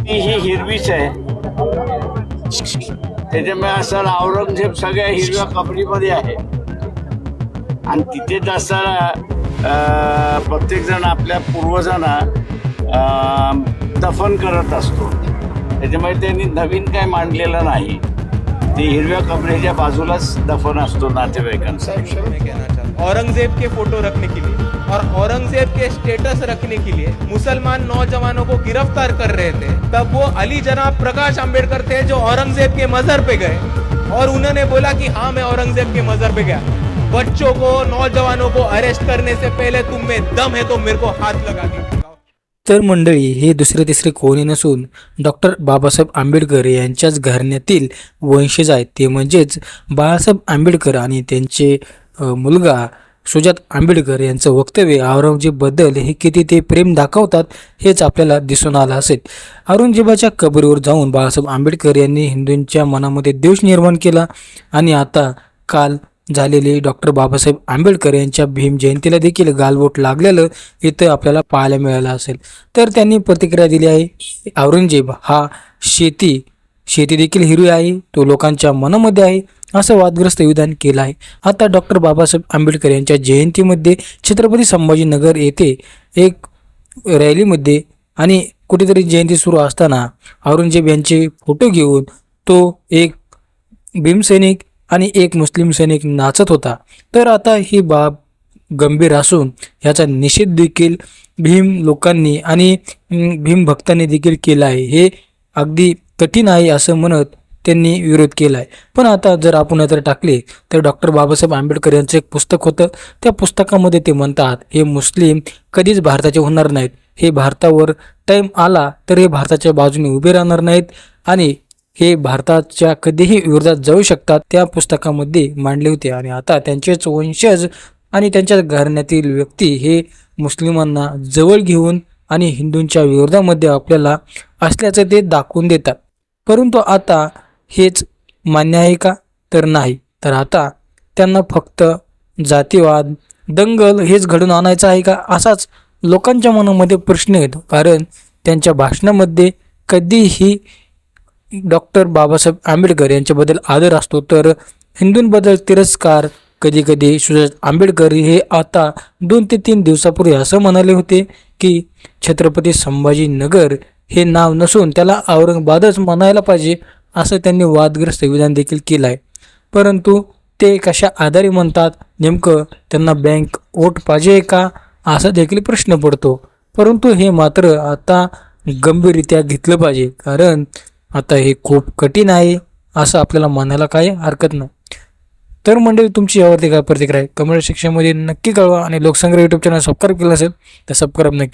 ती ही हिरवीच आहे. त्याच्यामुळे असं औरंगजेब सगळ्या हिरव्या कपडीमध्ये आहे. आणि तिथेच असताना प्रत्येक जण आपल्या पूर्वजांना दफन करत असतो. त्याच्यामुळे त्यांनी नवीन काय मांडलेलं नाही. ते हिरव्या कपड्याच्या बाजूलाच दफन असतो नातेवाईकांचा. औरंगजेब के फोटो रखने के लिए और औरंगजेब के स्टेटस रखने के लिए मुसलमान नौजवानों को गिरफ्तार कर रहे थे, तब वो अली जनाब प्रकाश अंबेडकर थे जो औरंगजेब के मजहर पे गए और उन्होंने बोला कि हाँ मैं औरंगजेब के मजहर पे गया. बच्चों को नौजवानों को अरेस्ट करने से पहले तुम में दम है तो मेरे को हाथ लगा के. तर मंडळी, हे दुसरे तिसरे कोणी नसून डॉक्टर बाबासाहेब आंबेडकर यांच्याच घराण्यातील वंशज आहेत. ते म्हणजेच बाळासाहेब आंबेडकर आणि त्यांचे मुलगा सुजात आंबेडकर यांचं वक्तव्य औरंगजेबबद्दल हे किती ते प्रेम दाखवतात हेच आपल्याला दिसून आलं असेल. औरंगजेबाच्या कबरीवर जाऊन बाळासाहेब आंबेडकर यांनी हिंदूंच्या मनामध्ये द्वेष निर्माण केला आणि आता काल झालेले डॉक्टर बाबासाहेब आंबेडकर यांच्या भीम जयंतीला देखील गालबोट लागलेलं इथं आपल्याला पाहायला मिळालं असेल. तर त्यांनी प्रतिक्रिया दिली आहे. औरंगजेब हा शेती देखील हिरवी आहे, तो लोकांच्या मनामध्ये आहे असं वादग्रस्त विधान केलं आहे. आता डॉक्टर बाबासाहेब आंबेडकर यांच्या जयंतीमध्ये छत्रपती संभाजीनगर येथे एक रॅलीमध्ये आणि कुठेतरी जयंती सुरू असताना औरंगजेब यांचे फोटो घेऊन तो एक भीमसैनिक आणि एक मुस्लिम सैनिक नाचत होता. तर आता ही बाब गंभीर असून याचा निषेध देखील भीम लोकांनी आणि भीम भक्तांनी देखील केला आहे. हे अगदी कठीण आहे असं म्हणत त्यांनी विरोध केला आहे. पण आता जर आपण नजर टाकली तर डॉक्टर बाबासाहेब आंबेडकर यांचं एक पुस्तक होतं. त्या पुस्तकामध्ये ते म्हणतात हे मुस्लिम कधीच भारताचे होणार नाहीत. हे भारतावर टाईम आला तर हे भारताच्या बाजूने उभे राहणार नाहीत आणि हे भारताच्या कधीही विरोधात जाऊ शकतात. त्या पुस्तकामध्ये मांडले होते आणि आता त्यांचेच वंशज आणि त्यांच्या घराण्यातील व्यक्ती हे मुस्लिमांना जवळ घेऊन आणि हिंदूंच्या विरोधामध्ये आपल्याला असल्याचं ते दाखवून देतात. परंतु आता हेच मान्य आहे का? तर नाही. तर आता त्यांना फक्त जातीवाद, दंगल हेच घडून आणायचं आहे का? असाच लोकांच्या मनामध्ये प्रश्न येतो. कारण त्यांच्या भाषणामध्ये कधीही डॉक्टर बाबासाहेब आंबेडकर यांच्याबद्दल आदर असतो, तर हिंदूंबद्दल तिरस्कार. कधी कधी सुजात आंबेडकर हे आता 2 ते 3 दिवसापूर्वी असं म्हणाले होते की छत्रपती संभाजीनगर हे नाव नसून त्याला औरंगाबादच म्हणायला पाहिजे असं त्यांनी वादग्रस्त विधान देखील केलं आहे. परंतु ते कशा आधारे म्हणतात? नेमकं त्यांना बँक वोट पाहिजे का असा देखील प्रश्न पडतो. परंतु हे मात्र आता गंभीररित्या घेतलं पाहिजे, कारण आता हे खूप कठीण आहे असं आपल्याला म्हणायला काही हरकत नाही. तर मंडळी, तुमची यावरती काय प्रतिक्रिया आहे कमेंट सेक्शनमध्ये नक्की कळवा आणि लोकसंग्रह यूट्यूब चॅनल सबस्क्राईब केलं असेल तर सबस्क्राईब नक्की